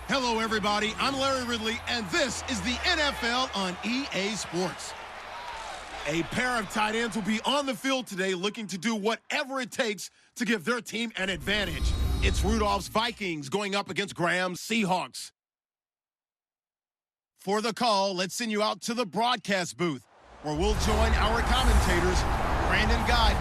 Hello, everybody. I'm Larry Ridley, and this is the NFL on EA Sports. A pair of tight ends will be on the field today looking to do whatever it takes to give their team an advantage. It's Rudolph's Vikings going up against Graham's Seahawks. For the call, let's send you out to the broadcast booth, where we'll join our commentators, Brandon Godden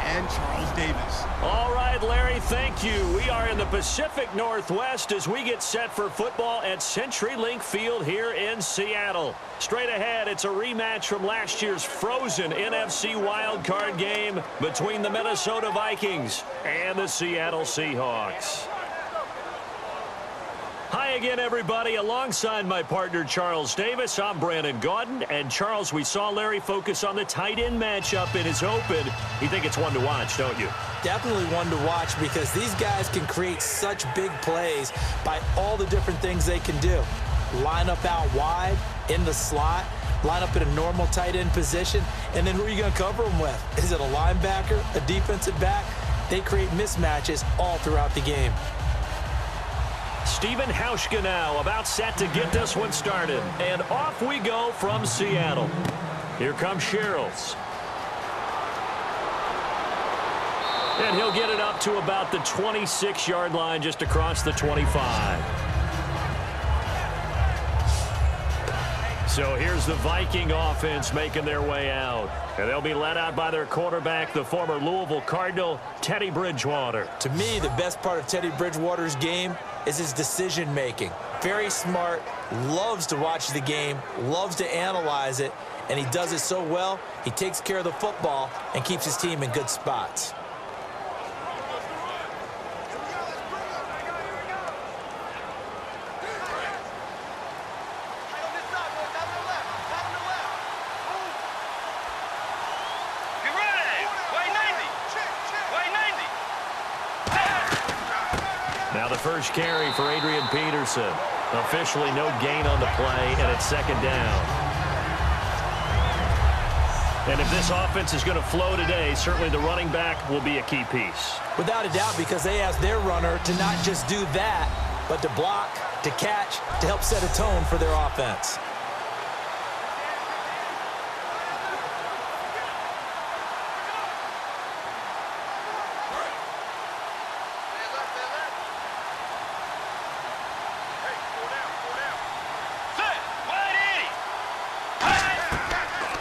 and Charles Davis. All right, Larry, thank you. We are in the Pacific Northwest as we get set for football at CenturyLink Field here in Seattle. Straight ahead, it's a rematch from last year's frozen NFC wildcard game between the Minnesota Vikings and the Seattle Seahawks. Hi again, everybody. Alongside my partner, Charles Davis, I'm Brandon Godden. And, Charles, we saw Larry focus on the tight end matchup in his open. You think it's one to watch, don't you? Definitely one to watch because these guys can create such big plays by all the different things they can do. Line up out wide, in the slot, line up in a normal tight end position, and then who are you going to cover them with? Is it a linebacker, a defensive back? They create mismatches all throughout the game. Stephen Hauschka now about set to get this one started. And off we go from Seattle. Here comes Sherrills. And he'll get it up to about the 26-yard line, just across the 25. So here's the Viking offense making their way out. And they'll be led out by their quarterback, the former Louisville Cardinal, Teddy Bridgewater. To me, the best part of Teddy Bridgewater's game is his decision-making. Very smart, loves to watch the game, loves to analyze it, and he does it so well, he takes care of the football and keeps his team in good spots. Now the first carry for Adrian Peterson. Officially no gain on the play, and it's second down. And if this offense is going to flow today, certainly the running back will be a key piece. Without a doubt, because they asked their runner to not just do that, but to block, to catch, to help set a tone for their offense.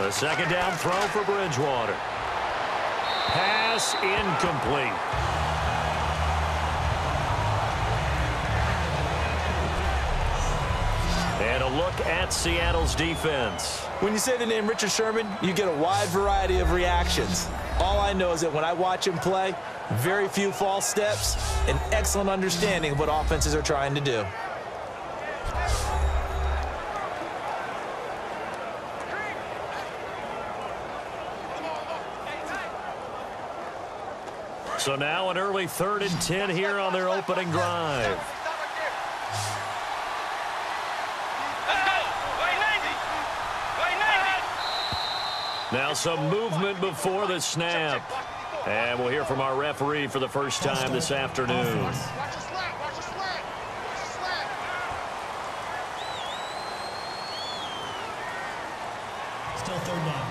A second down throw for Bridgewater. Pass incomplete. And a look at Seattle's defense. When you say the name Richard Sherman, you get a wide variety of reactions. All I know is that when I watch him play, very few false steps, an excellent understanding of what offenses are trying to do. So now an early 3rd and 10 here on their opening drive. Now some movement before the snap. And we'll hear from our referee for the first time this afternoon. Still 3rd down.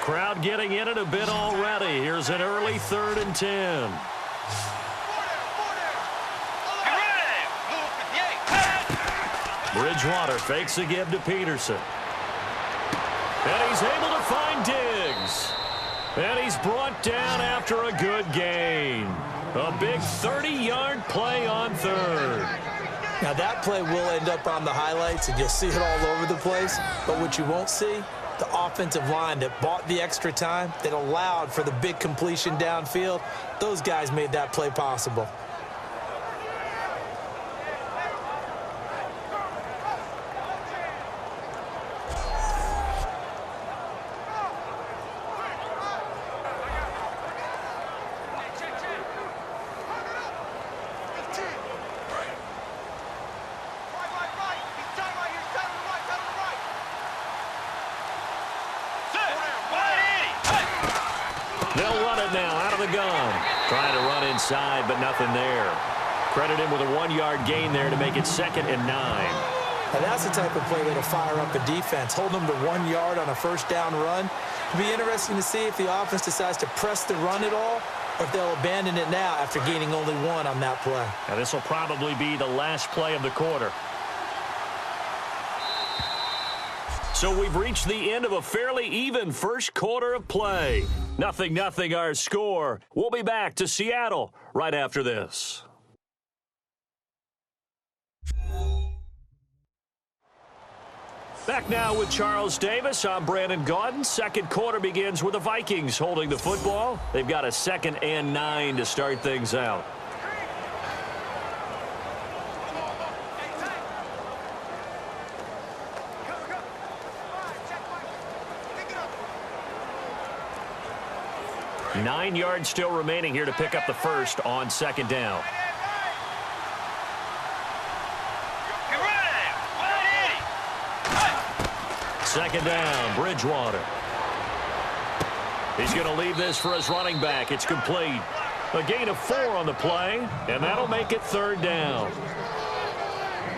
Crowd getting in it a bit already. Here's an early 3rd and 10. Bridgewater fakes a give to Peterson. And he's able to find Diggs. And he's brought down after a good gain. A big 30-yard play on 3rd. Now that play will end up on the highlights, and you'll see it all over the place. But what you won't see, the offensive line that bought the extra time, that allowed for the big completion downfield, those guys made that play possible. the gun. Trying to run inside, but nothing there. Credit him with a 1-yard gain there to make it 2nd and 9. Now that's the type of play that'll fire up a defense. Hold them to 1 yard on a first down run. It'll be interesting to see if the offense decides to press the run at all, or if they'll abandon it now after gaining only 1 on that play. Now this will probably be the last play of the quarter. So we've reached the end of a fairly even first quarter of play. 0-0 our score. We'll be back to Seattle right after this. Back now with Charles Davis. I'm Brandon Gaudin. Second quarter begins with the Vikings holding the football. They've got a 2nd and 9 to start things out. Nine yards still remaining here to pick up the first on 2nd down. Second down, Bridgewater. He's going to leave this for his running back. It's complete. A gain of 4 on the play, and that'll make it 3rd down.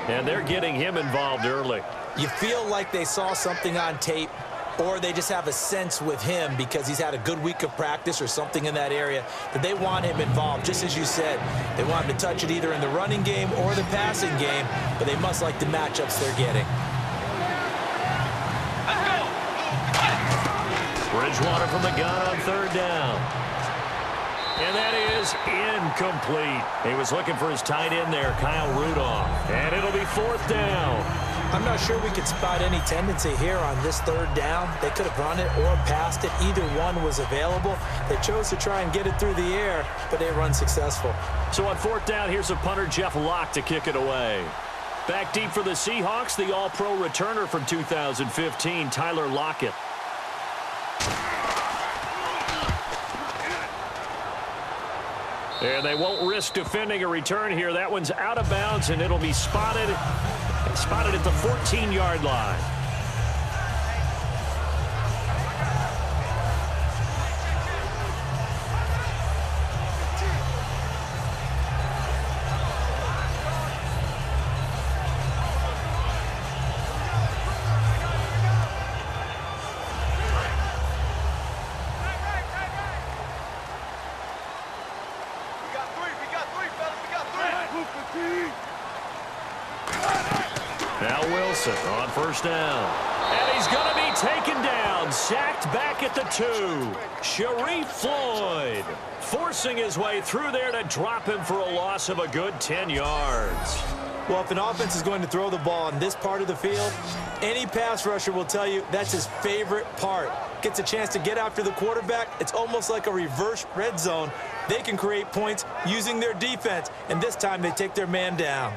And they're getting him involved early. You feel like they saw something on tape, or they just have a sense with him because he's had a good week of practice or something in that area that they want him involved. Just as you said, they want him to touch it either in the running game or the passing game, but they must like the matchups they're getting. Bridgewater from the gun on 3rd down. And that is incomplete. He was looking for his tight end there, Kyle Rudolph. And it'll be 4th down. I'm not sure we could spot any tendency here on this 3rd down. They could have run it or passed it. Either one was available. They chose to try and get it through the air, but they run successful. So on 4th down, here's a punter, Jeff Locke, to kick it away. Back deep for the Seahawks, the All-Pro returner from 2015, Tyler Lockett. And they won't risk defending a return here. That one's out of bounds, and it'll be spotted at the 14-yard line. Now Wilson on 1st down. And he's going to be taken down, sacked back at the 2. Sharif Floyd forcing his way through there to drop him for a loss of a good 10 yards. Well, if an offense is going to throw the ball in this part of the field, any pass rusher will tell you that's his favorite part. Gets a chance to get after the quarterback. It's almost like a reverse red zone. They can create points using their defense, and this time they take their man down.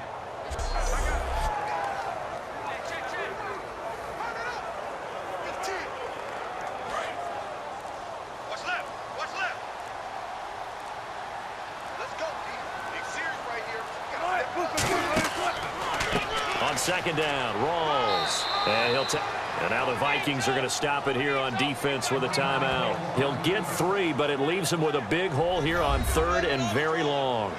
On 2nd down, Rawls. And now the Vikings are going to stop it here on defense with a timeout. He'll get 3, but it leaves him with a big hole here on 3rd and very long.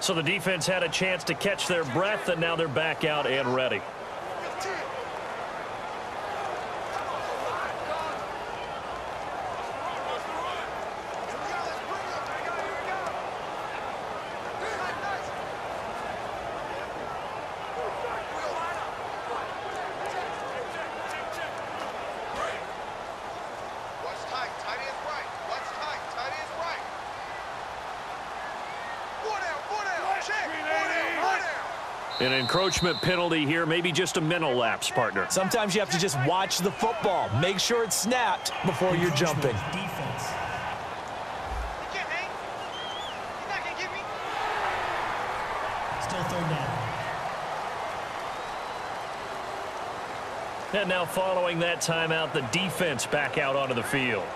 So the defense had a chance to catch their breath, and now they're back out and ready. An encroachment penalty here, maybe just a mental lapse, partner. Sometimes you have to just watch the football. Make sure it's snapped before you're jumping. Defense. Still 3rd down. And now following that timeout, the defense back out onto the field.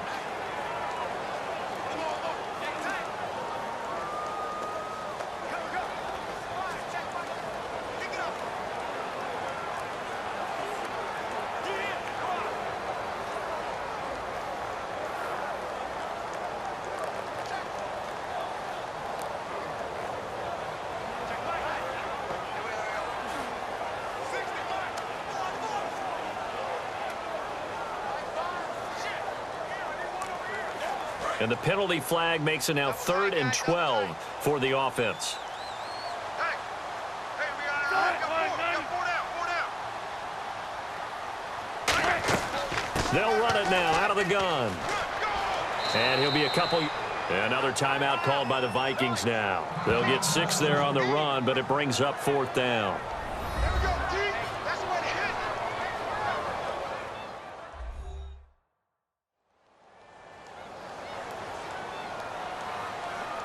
And the penalty flag makes it now 3rd and 12 for the offense. They'll run it now out of the gun. And he'll be another timeout called by the Vikings now. They'll get 6 there on the run, but it brings up 4th down.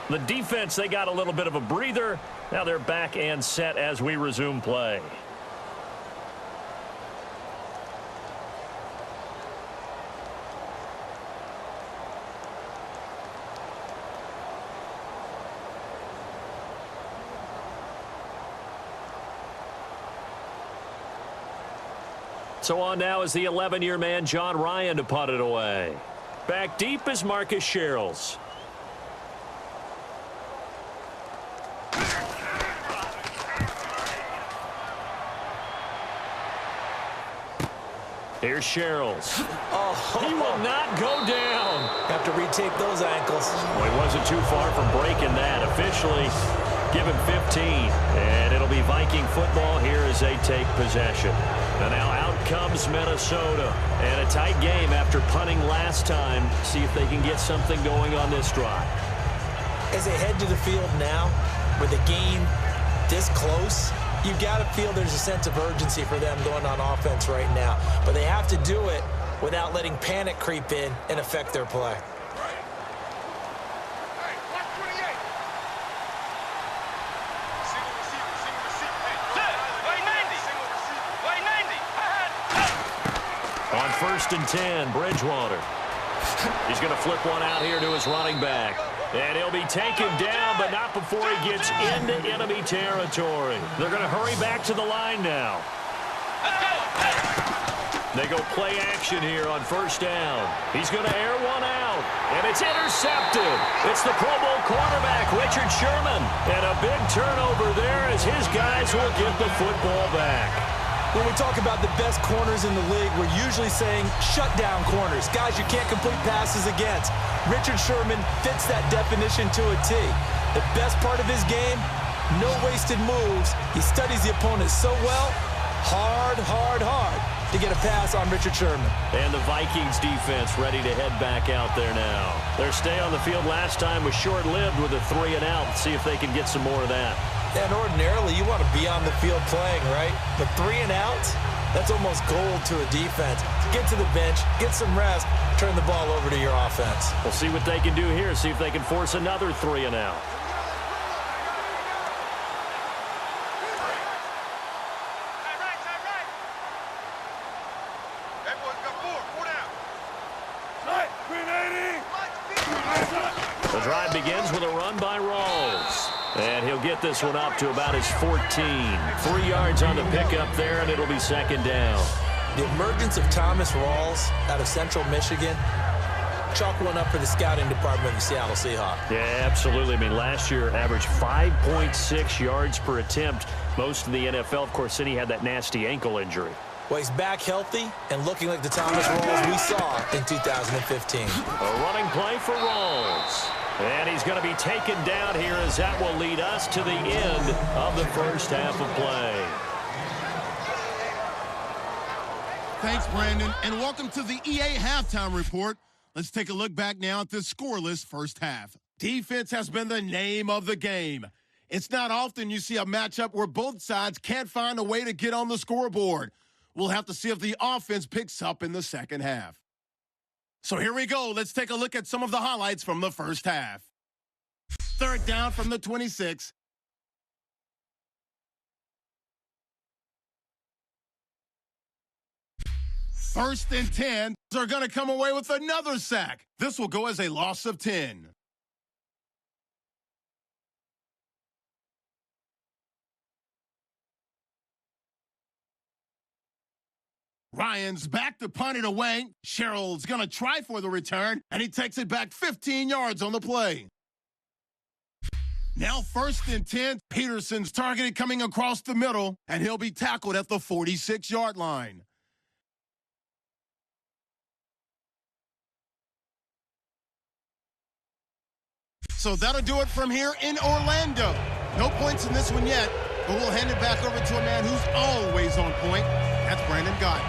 The defense, they got a little bit of a breather. Now they're back and set as we resume play. So on now is the 11-year man, John Ryan, to punt it away. Back deep is Marcus Sherrills. Here's Sherrills. He will not go down. Have to retake those ankles. Well, he wasn't too far from breaking that. Officially, give him 15. And it'll be Viking football here as they take possession. And now out comes Minnesota. And a tight game after punting last time. See if they can get something going on this drive. As they head to the field now, with the game this close, you got to feel there's a sense of urgency for them going on offense right now. But they have to do it without letting panic creep in and affect their play. On 1st and 10, Bridgewater. He's going to flip one out here to his running back. And he'll be taken down, but not before he gets into enemy territory. They're going to hurry back to the line now. They go play action here on 1st down. He's going to air one out, and it's intercepted. It's the Pro Bowl quarterback, Richard Sherman. And a big turnover there as his guys will get the football back. When we talk about the best corners in the league, we're usually saying shutdown corners, guys you can't complete passes against. Richard Sherman fits that definition to a T. The best part of his game, no wasted moves. He studies the opponent so well, hard to get a pass on Richard Sherman. And the Vikings defense ready to head back out there now. Their stay on the field last time was short-lived with a 3 and out. See if they can get some more of that. And ordinarily, you want to be on the field playing, right? But 3 and outs, that's almost gold to a defense. Get to the bench, get some rest, turn the ball over to your offense. We'll see what they can do here, see if they can force another 3 and out. The drive begins with a run by Rawls. And he'll get this one up to about his 14. 3 yards on the pickup there, and it'll be 2nd down. The emergence of Thomas Rawls out of Central Michigan, chalk one up for the scouting department of the Seattle Seahawks. Yeah, absolutely. I mean, last year averaged 5.6 yards per attempt. Most in the NFL, of course, City had that nasty ankle injury. Well, he's back healthy and looking like the Thomas Rawls we saw in 2015. A running play for Rawls. And he's going to be taken down here as that will lead us to the end of the first half of play. Thanks, Brandon, and welcome to the EA Halftime Report. Let's take a look back now at this scoreless first half. Defense has been the name of the game. It's not often you see a matchup where both sides can't find a way to get on the scoreboard. We'll have to see if the offense picks up in the second half. So here we go. Let's take a look at some of the highlights from the first half. 3rd down from the 26. First and 10. They're going to come away with another sack. This will go as a loss of 10. Ryan's back to punt it away. Sherrill's going to try for the return, and he takes it back 15 yards on the play. Now 1st and 10. Peterson's targeted coming across the middle, and he'll be tackled at the 46-yard line. So that'll do it from here in Orlando. No points in this one yet, but we'll hand it back over to a man who's always on point. That's Brandon Gott.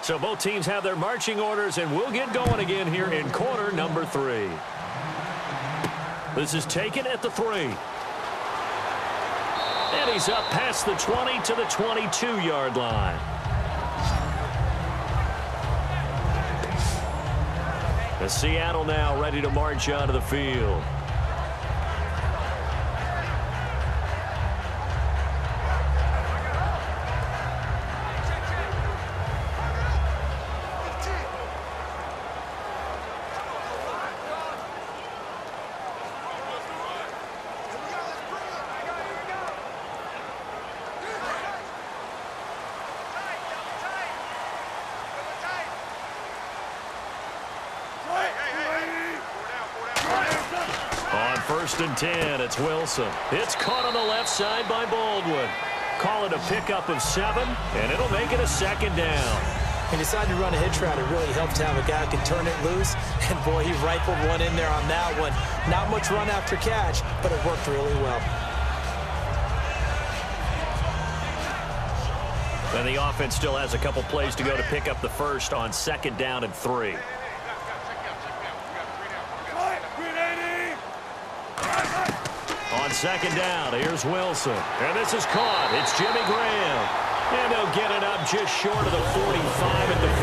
So both teams have their marching orders, and we'll get going again here in quarter number 3. This is taken at the 3. And he's up past the 20 to the 22-yard line. The Seattle now ready to march onto the field. First and 10, it's Wilson. It's caught on the left side by Baldwin. Call it a pickup of 7, and it'll make it a second down. He decided to run a hitch route. It really helps to have a guy who can turn it loose. And, boy, he rifled one in there on that one. Not much run after catch, but it worked really well. And the offense still has a couple plays to go to pick up the first on 2nd down and 3. On 2nd down, here's Wilson. And this is caught. It's Jimmy Graham. And they'll get it up just short of the 45 at the 44.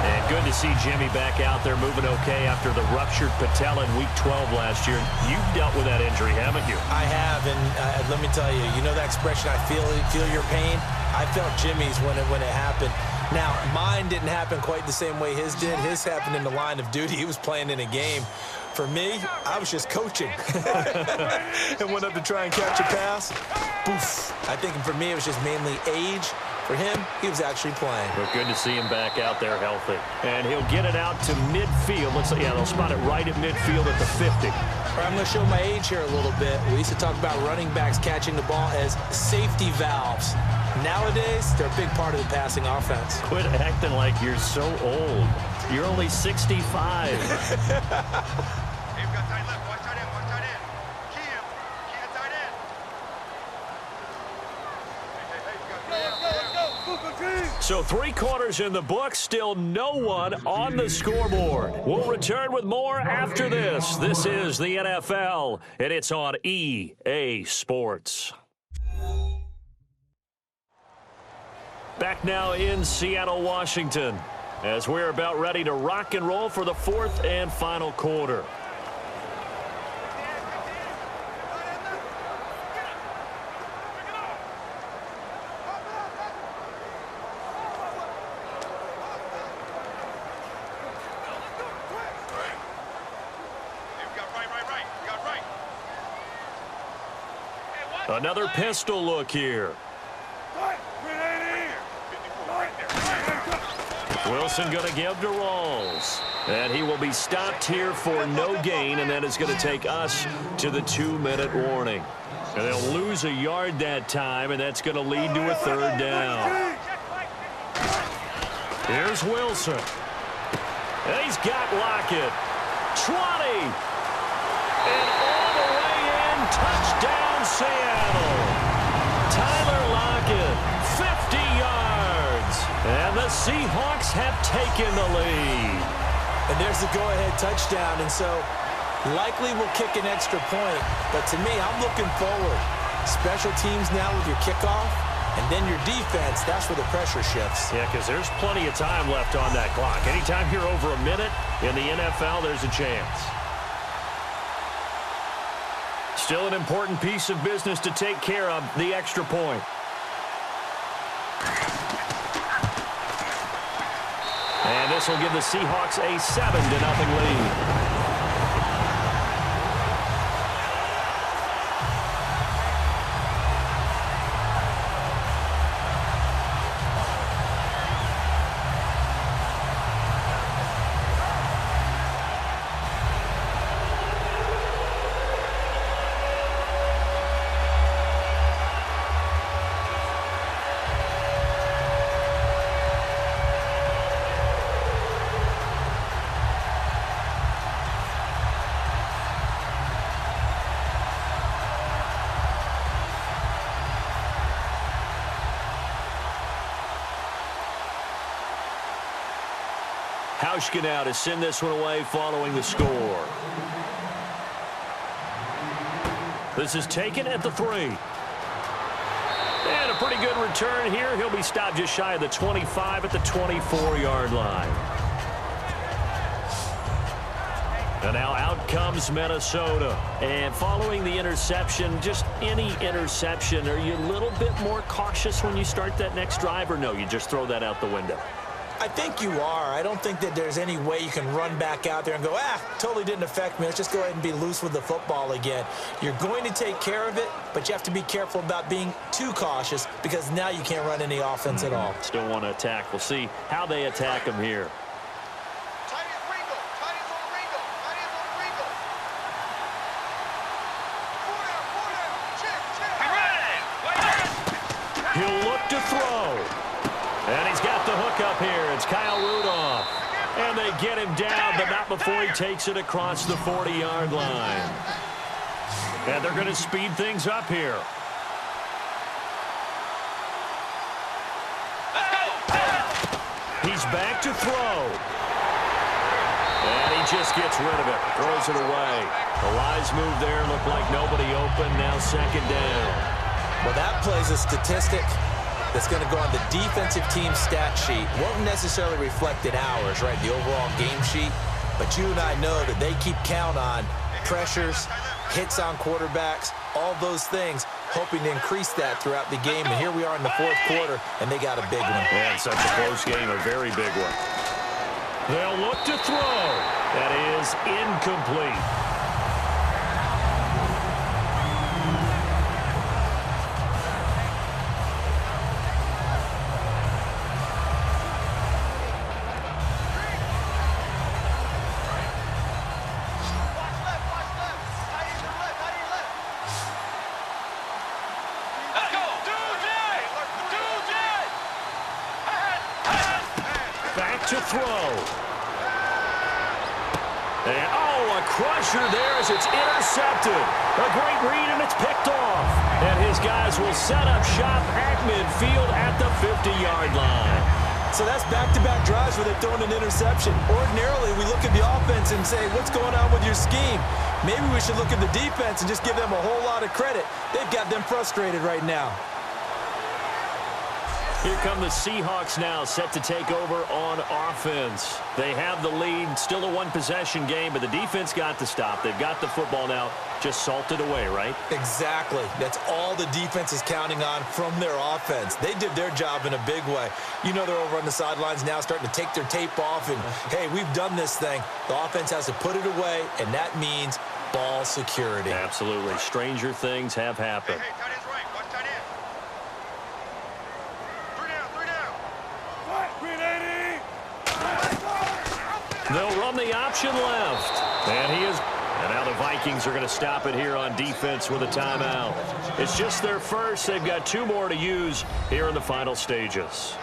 And good to see Jimmy back out there moving okay after the ruptured patella in Week 12 last year. You've dealt with that injury, haven't you? I have, and let me tell you, you know that expression, I feel your pain? I felt Jimmy's when it happened. Now, mine didn't happen quite the same way his did. His happened in the line of duty. He was playing in a game. For me, I was just coaching. And went up to try and catch a pass. Poof. I think for me, it was just mainly age. For him, he was actually playing. But good to see him back out there healthy. And he'll get it out to midfield. Looks like, yeah, they'll spot it right at midfield at the 50. All right, I'm going to show my age here a little bit. We used to talk about running backs catching the ball as safety valves. Nowadays, they're a big part of the passing offense. Quit acting like you're so old. You're only 65. So 3 quarters in the book, still no one on the scoreboard. We'll return with more after this. This is the NFL, and it's on EA Sports. Back now in Seattle, Washington, as we're about ready to rock and roll for the 4th and final quarter. Another pistol look here. Wilson going to give to Rawls. And he will be stopped here for no gain, and that is going to take us to the 2-minute warning. And they'll lose a yard that time, and that's going to lead to a 3rd down. Here's Wilson. And he's got Lockett. 20. And all the way in, touchdown Seattle. Tyler Lockett, 50 yards. And the Seahawks have taken the lead. And there's the go-ahead touchdown. And so likely will kick an extra point. But to me, I'm looking forward. Special teams now with your kickoff. And then your defense, that's where the pressure shifts. Yeah, because there's plenty of time left on that clock. Anytime you're over a minute in the NFL, there's a chance. Still an important piece of business to take care of, the extra point. And this will give the Seahawks a 7-0 lead. Hauschka now to send this one away following the score. This is taken at the 3. And a pretty good return here. He'll be stopped just shy of the 25 at the 24-yard line. And now out comes Minnesota. And following the interception, just any interception, are you a little bit more cautious when you start that next drive, or no, you just throw that out the window? I think you are. I don't think that there's any way you can run back out there and go, totally didn't affect me. Let's just go ahead and be loose with the football again. You're going to take care of it, but you have to be careful about being too cautious because now you can't run any offense at all. Still want to attack. We'll see how they attack him here. He'll look to throw. And he's got the hook up here. It's Kyle Rudolph. And they get him down, but not before he takes it across the 40-yard line. And they're going to speed things up here. He's back to throw. And he just gets rid of it. Throws it away. The Lions move there. Looked like nobody open. Now second down. Well, that plays a statistic that's going to go on the defensive team stat sheet. Won't necessarily reflect in ours, right, the overall game sheet. But you and I know that they keep count on pressures, hits on quarterbacks, all those things, hoping to increase that throughout the game. And here we are in the fourth quarter, and they got a big one. Yeah, such a close game, a very big one. They'll look to throw. That is incomplete. To throw. And, a crusher there as it's intercepted. A great read, and it's picked off. And his guys will set up shop at midfield at the 50-yard line. So that's back-to-back drives where they're throwing an interception. Ordinarily, we look at the offense and say, what's going on with your scheme? Maybe we should look at the defense and just give them a whole lot of credit. They've got them frustrated right now. Here come the Seahawks now, set to take over on offense. They have the lead, still a one-possession game, but the defense got the stop. They've got the football now, just salted away, right? Exactly. That's all the defense is counting on from their offense. They did their job in a big way. You know they're over on the sidelines now starting to take their tape off, and, hey, we've done this thing. The offense has to put it away, and that means ball security. Absolutely. Stranger things have happened. Hey, tight end's right. Watch tight end. They'll run the option left. And he is. And now the Vikings are going to stop it here on defense with a timeout. It's just their first. They've got 2 more to use here in the final stages.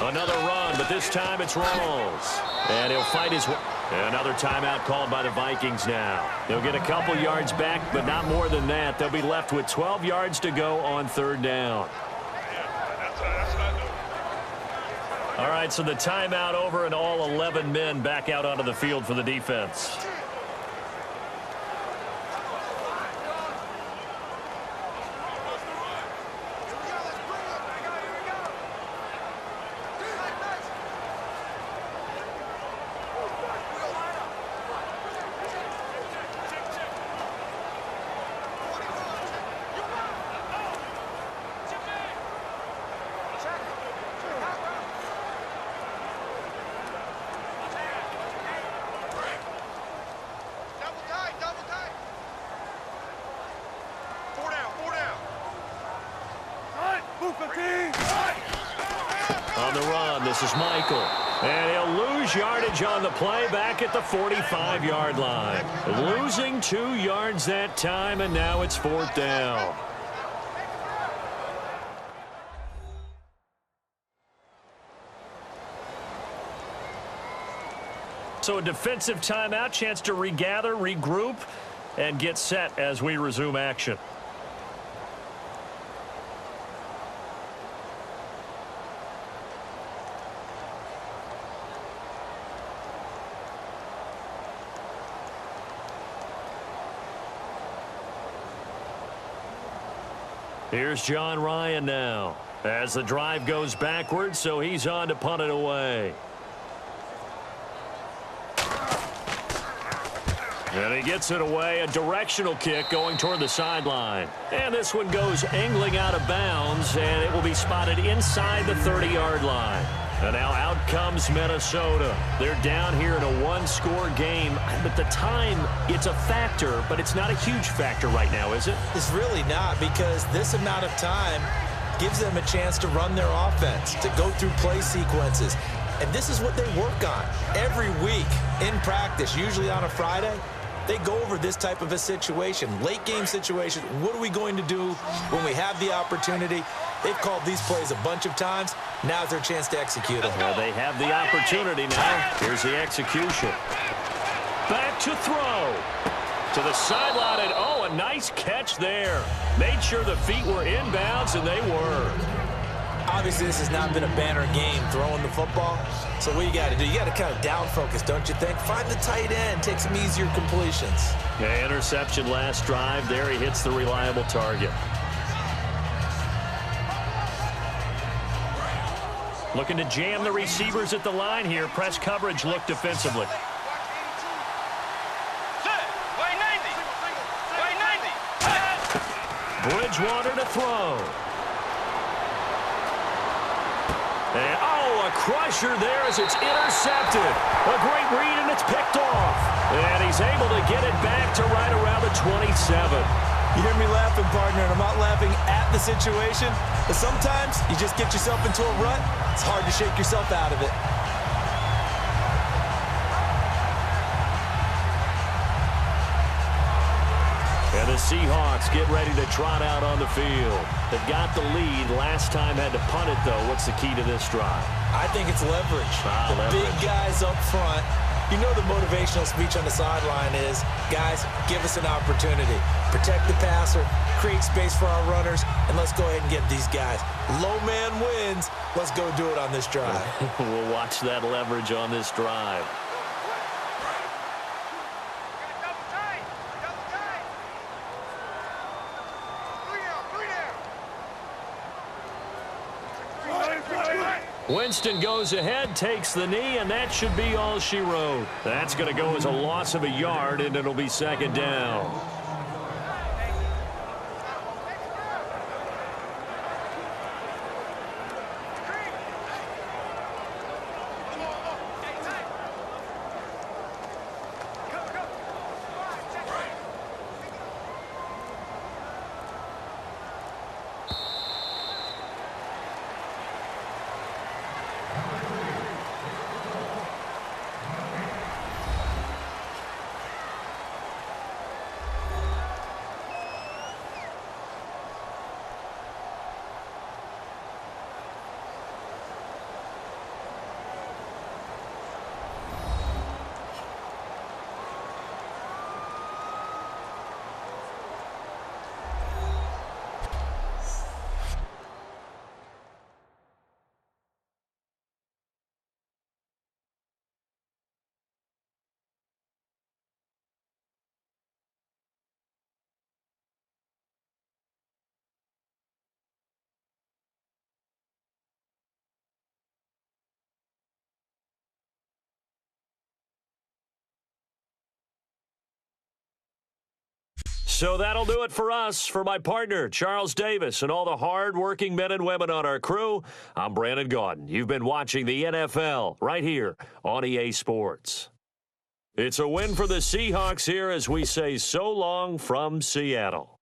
Another run, but this time it's Rawls. And he'll fight his way. Another timeout called by the Vikings now. They'll get a couple yards back, but not more than that. They'll be left with 12 yards to go on third down. All right, so the timeout over and all 11 men back out onto the field for the defense. On the run, this is Michael. And he'll lose yardage on the play back at the 45-yard line. Losing 2 yards that time, and now it's fourth down. So a defensive timeout, chance to regather, regroup, and get set as we resume action. Here's John Ryan now as the drive goes backwards, so he's on to punt it away. And he gets it away, a directional kick going toward the sideline. And this one goes angling out of bounds, and it will be spotted inside the 30-yard line. And now out comes Minnesota. They're down here in a one-score game. At the time, it's a factor, but it's not a huge factor right now, is it? It's really not, because this amount of time gives them a chance to run their offense, to go through play sequences. And this is what they work on every week in practice, usually on a Friday. They go over this type of a situation, late game situation. What are we going to do when we have the opportunity? They've called these plays a bunch of times. Now's their chance to execute them. Well, they have the opportunity now. Here's the execution. Back to throw. To the sideline, and oh, a nice catch there. Made sure the feet were inbounds, and they were. Obviously, this has not been a banner game throwing the football. So what you got to do, you got to kind of down focus, don't you think? Find the tight end, take some easier completions. Yeah, interception last drive. There he hits the reliable target. Looking to jam the receivers at the line here. Press coverage look defensively. Bridgewater to throw. And, oh, a crusher there as it's intercepted. A great read, and it's picked off. And he's able to get it back to right around the 27. You hear me laughing, partner, and I'm not laughing at the situation, but sometimes you just get yourself into a rut. It's hard to shake yourself out of it. And the Seahawks get ready to trot out on the field. They've got the lead. Last time had to punt it, though. What's the key to this drive? I think it's leverage. Leverage. Big guys up front. You know the motivational speech on the sideline is, guys, give us an opportunity. Protect the passer, create space for our runners, and let's go ahead and get these guys. Low man wins. Let's go do it on this drive. We'll watch that leverage on this drive. Winston goes ahead, takes the knee, and that should be all she wrote. That's going to go as a loss of a yard, and it'll be second down. So that'll do it for us. For my partner, Charles Davis, and all the hard-working men and women on our crew, I'm Brandon Gaudin. You've been watching the NFL right here on EA Sports. It's a win for the Seahawks here as we say so long from Seattle.